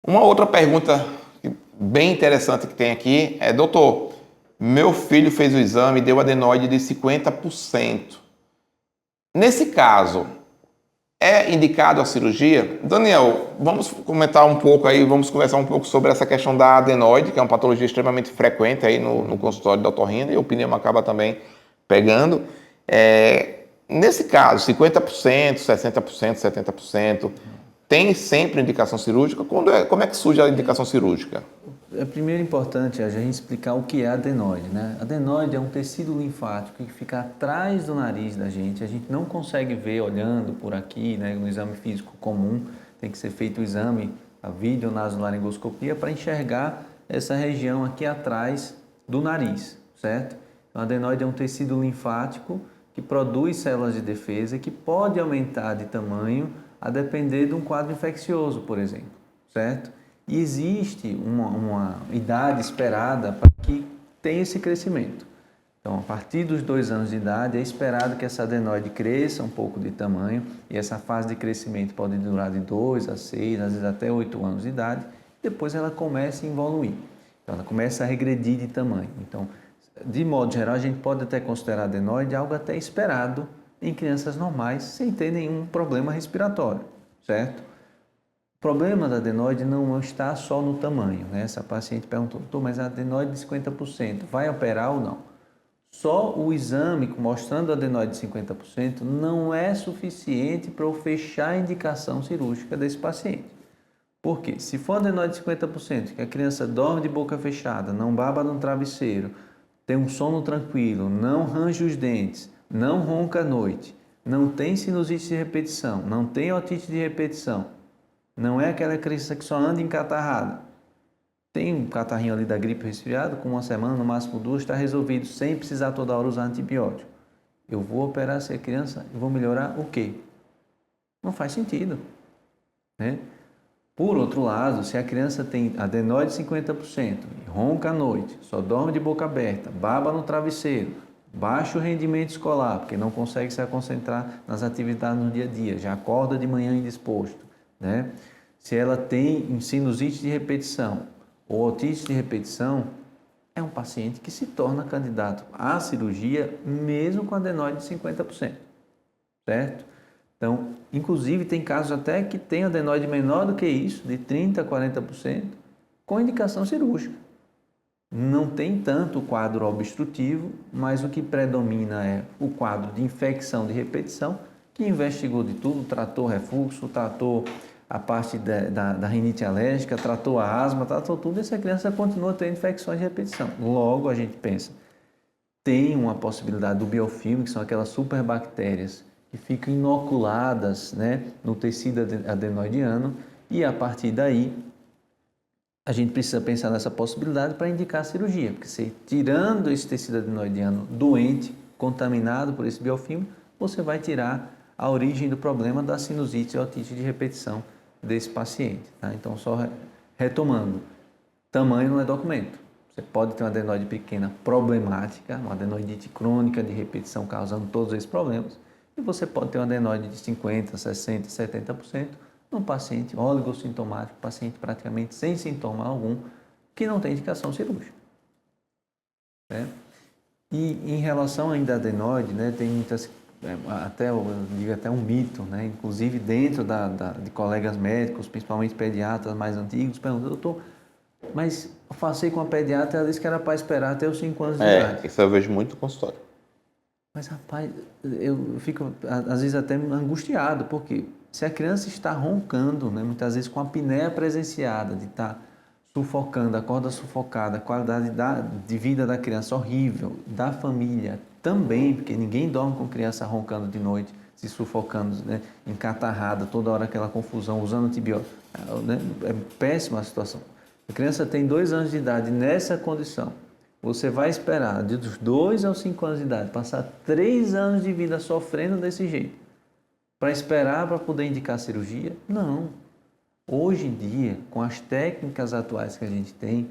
Uma outra pergunta bem interessante que tem aqui é, doutor, meu filho fez o exame e deu adenoide de 50%. Nesse caso, é indicado a cirurgia? Daniel, vamos comentar um pouco aí, vamos conversar um pouco sobre essa questão da adenoide, que é uma patologia extremamente frequente aí no consultório da otorrina, e o pneu acaba também pegando. Nesse caso, 50%, 60%, 70%, tem sempre indicação cirúrgica? Como é que surge a indicação cirúrgica? É primeiro importante a gente explicar o que é adenoide, né? Adenoide é um tecido linfático que fica atrás do nariz da gente. A gente não consegue ver olhando por aqui, né? No exame físico comum, tem que ser feito o exame, a videonasolaringoscopia, para enxergar essa região aqui atrás do nariz, certo? Então, a adenoide é um tecido linfático que produz células de defesa e que pode aumentar de tamanho a depender de um quadro infeccioso, por exemplo, certo? E existe uma idade esperada para que tenha esse crescimento. Então, a partir dos 2 anos de idade, é esperado que essa adenoide cresça um pouco de tamanho, e essa fase de crescimento pode durar de 2 a 6, às vezes até 8 anos de idade, depois ela começa a evoluir. Então, ela começa a regredir de tamanho. Então, de modo geral, a gente pode até considerar a adenoide algo até esperado em crianças normais, sem ter nenhum problema respiratório, certo? O problema da adenoide não está só no tamanho, né? Essa paciente perguntou, doutor, mas a adenoide de 50%, vai operar ou não? Só o exame mostrando a adenoide de 50% não é suficiente para eu fechar a indicação cirúrgica desse paciente. Por quê? Se for adenoide de 50%, que a criança dorme de boca fechada, não baba no travesseiro, tem um sono tranquilo, não range os dentes, não ronca à noite, não tem sinusite de repetição, não tem otite de repetição, não é aquela criança que só anda encatarrada. Tem um catarrinho ali da gripe resfriado, com 1 semana, no máximo 2, está resolvido, sem precisar toda hora usar antibiótico. Eu vou operar essa criança e vou melhorar o quê? Não faz sentido, né? Por outro lado, se a criança tem adenoide 50%, ronca à noite, só dorme de boca aberta, baba no travesseiro, baixo rendimento escolar, porque não consegue se concentrar nas atividades no dia a dia, já acorda de manhã indisposto, né? Se ela tem sinusite de repetição ou otite de repetição, é um paciente que se torna candidato à cirurgia mesmo com adenoide de 50%, certo? Então, inclusive, tem casos até que tem adenoide menor do que isso, de 30% a 40%, com indicação cirúrgica. Não tem tanto o quadro obstrutivo, mas o que predomina é o quadro de infecção de repetição, que investigou de tudo, tratou refluxo, tratou a parte da rinite alérgica, tratou a asma, tratou tudo, e essa criança continua tendo infecções de repetição. Logo, a gente pensa, tem uma possibilidade do biofilme, que são aquelas superbactérias que ficam inoculadas, né, no tecido adenoidiano, e a partir daí a gente precisa pensar nessa possibilidade para indicar a cirurgia, porque se tirando esse tecido adenoidiano doente, contaminado por esse biofilme, você vai tirar a origem do problema da sinusite e otite de repetição desse paciente. Tá? Então, só retomando, tamanho não é documento. Você pode ter uma adenoide pequena problemática, uma adenoidite crônica de repetição causando todos esses problemas, e você pode ter uma adenoide de 50%, 60%, 70% num paciente oligossintomático, paciente praticamente sem sintoma algum, que não tem indicação cirúrgica. Né? E em relação ainda à adenoide, né, tem muitas, até, eu digo até um mito, né, inclusive dentro de colegas médicos, principalmente pediatras mais antigos, perguntam, doutor, mas eu passei com a pediatra, ela disse que era para esperar até os 5 anos de idade. Isso eu vejo muito no consultório. Mas, rapaz, eu fico, às vezes, até angustiado, porque se a criança está roncando, né, muitas vezes com a apneia presenciada, de estar sufocando, a corda sufocada, a qualidade de vida da criança horrível, da família também, porque ninguém dorme com criança roncando de noite, se sufocando, né, encatarrada, toda hora aquela confusão, usando antibiótico. Né, é péssima a situação. A criança tem 2 anos de idade nessa condição. Você vai esperar dos 2 aos 5 anos de idade, passar 3 anos de vida sofrendo desse jeito, para esperar para poder indicar cirurgia? Não. Hoje em dia, com as técnicas atuais que a gente tem,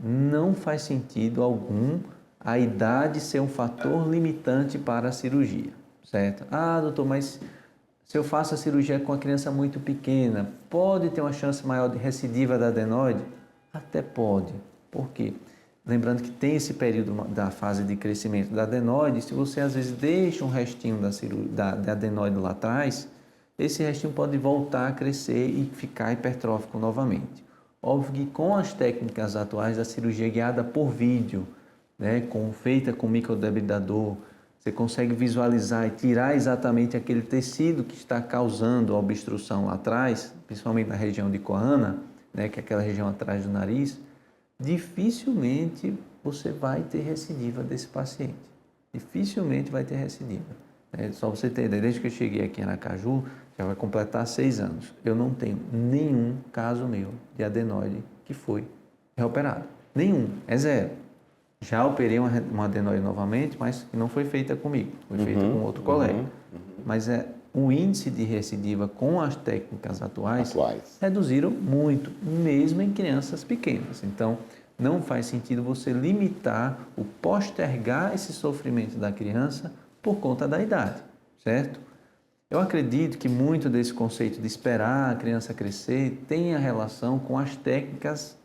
não faz sentido algum a idade ser um fator limitante para a cirurgia, certo? Ah, doutor, mas Se eu faço a cirurgia com a criança muito pequena, pode ter uma chance maior de recidiva da adenoide? Até pode. Por quê? Lembrando que tem esse período da fase de crescimento da adenoide, se você às vezes deixa um restinho da adenoide lá atrás, esse restinho pode voltar a crescer e ficar hipertrófico novamente. Óbvio que com as técnicas atuais da cirurgia guiada por vídeo, né, feita com microdebridador, você consegue visualizar e tirar exatamente aquele tecido que está causando a obstrução lá atrás, principalmente na região de coana, né, que é aquela região atrás do nariz. Dificilmente você vai ter recidiva desse paciente. Dificilmente vai ter recidiva. Só você ter ideia, desde que eu cheguei aqui em Aracaju, já vai completar 6 anos. Eu não tenho nenhum caso meu de adenoide que foi reoperado. Nenhum, é zero. Já operei uma adenoide novamente, mas que não foi feita comigo, foi feita com outro colega. Mas o índice de recidiva com as técnicas atuais reduziram muito, mesmo em crianças pequenas. Então, não faz sentido você limitar o postergar esse sofrimento da criança por conta da idade, certo? Eu acredito que muito desse conceito de esperar a criança crescer tenha relação com as técnicas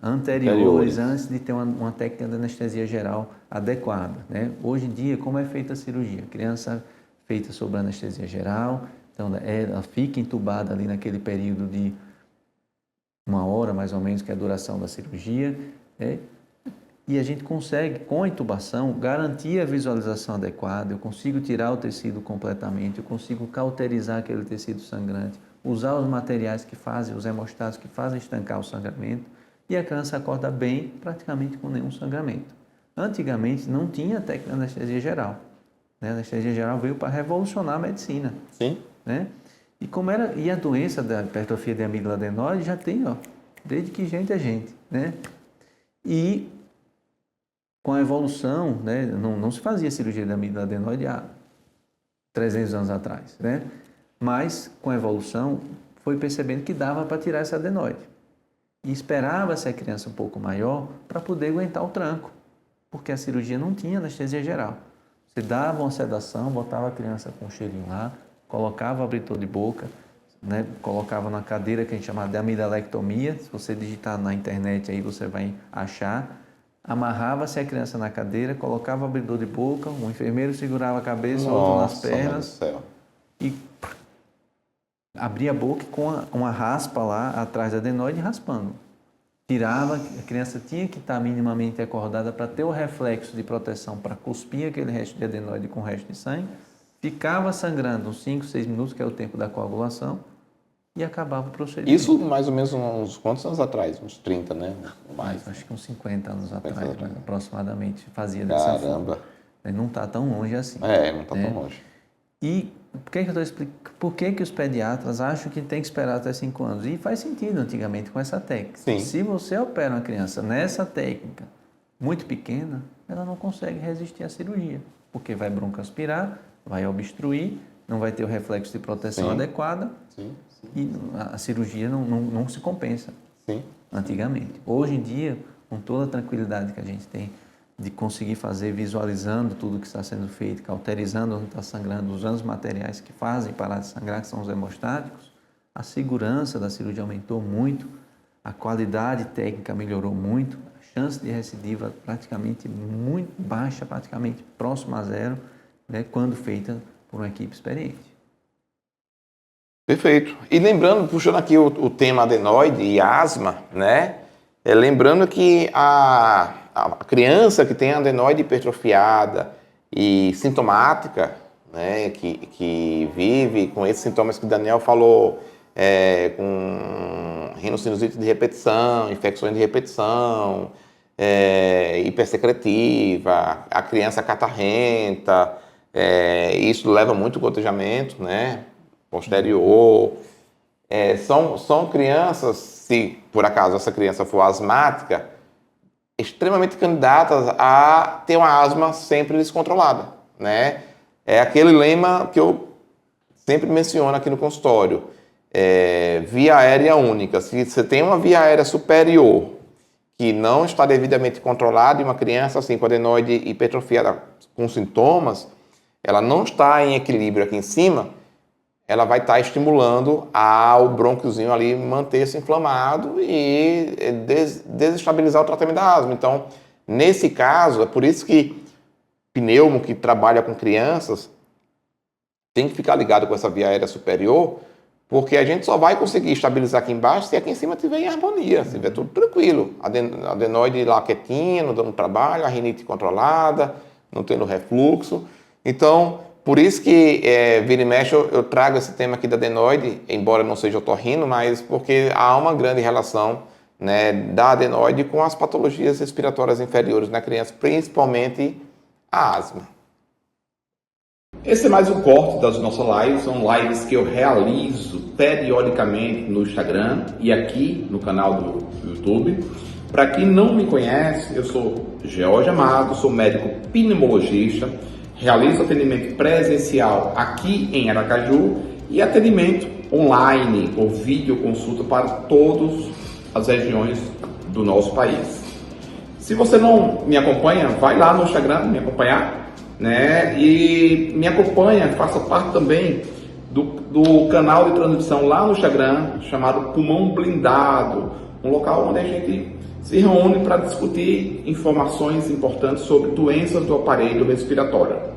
anteriores, antes de ter uma técnica de anestesia geral adequada, né? Hoje em dia, como é feita a cirurgia? A criança feita sob anestesia geral, então ela fica entubada ali naquele período de 1 hora, mais ou menos, que é a duração da cirurgia, né? E a gente consegue, com a intubação, garantir a visualização adequada, eu consigo tirar o tecido completamente, eu consigo cauterizar aquele tecido sangrante, usar os materiais que fazem, os hemostatos que fazem estancar o sangramento, e a criança acorda bem, praticamente com nenhum sangramento. Antigamente não tinha técnica de anestesia geral. A anestesia geral veio para revolucionar a medicina. Sim. Né? E a doença da hipertrofia de amígdala adenoide já tem, desde que gente é gente. Né? E com a evolução, né, não se fazia cirurgia de amígdala adenoide há 300 anos atrás. Né? Mas com a evolução foi percebendo que dava para tirar essa adenoide. E esperava-se a criança um pouco maior para poder aguentar o tranco, porque a cirurgia não tinha anestesia geral. Você dava uma sedação, botava a criança com um cheirinho lá, colocava o abritor de boca, né, colocava na cadeira que a gente chama de amidalectomia. Se você digitar na internet aí você vai achar. Amarrava-se a criança na cadeira, colocava o abridor de boca, um enfermeiro segurava a cabeça, outro nas pernas e abria a boca com uma raspa lá atrás da adenoide raspando. Tirava, a criança tinha que estar minimamente acordada para ter o reflexo de proteção para cuspir aquele resto de adenoide com o resto de sangue. Ficava sangrando uns 5, 6 minutos, que é o tempo da coagulação, e acabava o procedimento. Isso mais ou menos uns quantos anos atrás? Uns 30, né? Mais. Acho que uns 50 anos atrás, aproximadamente, fazia dessa forma. Não está tão longe assim. Não está tão longe. E por que os pediatras acham que tem que esperar até 5 anos? E faz sentido antigamente com essa técnica. Sim. Se você opera uma criança nessa técnica muito pequena, ela não consegue resistir à cirurgia, porque vai broncoaspirar, vai obstruir, não vai ter o reflexo de proteção adequada e a cirurgia não se compensa. Sim. Antigamente. Hoje em dia, com toda a tranquilidade que a gente tem de conseguir fazer visualizando tudo que está sendo feito, cauterizando onde está sangrando, usando os materiais que fazem parar de sangrar, que são os hemostáticos, a segurança da cirurgia aumentou muito, a qualidade técnica melhorou muito, a chance de recidiva praticamente muito baixa, praticamente próxima a zero, né, quando feita por uma equipe experiente. Perfeito. E lembrando, puxando aqui o tema adenoide e asma, né? Lembrando que a criança que tem adenoide hipertrofiada e sintomática, né, que vive com esses sintomas que o Daniel falou, com rinocinusite de repetição, infecções de repetição, hipersecretiva, a criança catarrenta, isso leva muito gotejamento, né, posterior. São crianças, se por acaso essa criança for asmática, extremamente candidatas a ter uma asma sempre descontrolada, né? É aquele lema que eu sempre menciono aqui no consultório, via aérea única. Se você tem uma via aérea superior que não está devidamente controlada e uma criança assim com adenoide hipertrofiada com sintomas, ela não está em equilíbrio aqui em cima, ela vai estar estimulando o brônquiozinho ali manter-se inflamado e desestabilizar o tratamento da asma. Então, nesse caso, é por isso que pneumo que trabalha com crianças tem que ficar ligado com essa via aérea superior, porque a gente só vai conseguir estabilizar aqui embaixo se aqui em cima tiver em harmonia, se tiver tudo tranquilo. A adenoide lá quietinha, não dando trabalho, a rinite controlada, não tendo refluxo. Então, por isso que vira e mexe eu trago esse tema aqui da adenoide, embora não seja otorrino, mas porque há uma grande relação, né, da adenoide com as patologias respiratórias inferiores na criança, principalmente a asma. Esse é mais um corte das nossas lives, são lives que eu realizo periodicamente no Instagram e aqui no canal do YouTube. Para quem não me conhece, eu sou George Amado, sou médico pneumologista, realizo atendimento presencial aqui em Aracaju e atendimento online ou videoconsulta para todas as regiões do nosso país. Se você não me acompanha, vai lá no Instagram me acompanhar, né? E me acompanha, faça parte também do canal de transmissão lá no Instagram, chamado Pulmão Blindado, um local onde a gente se reúne para discutir informações importantes sobre doenças do aparelho respiratório.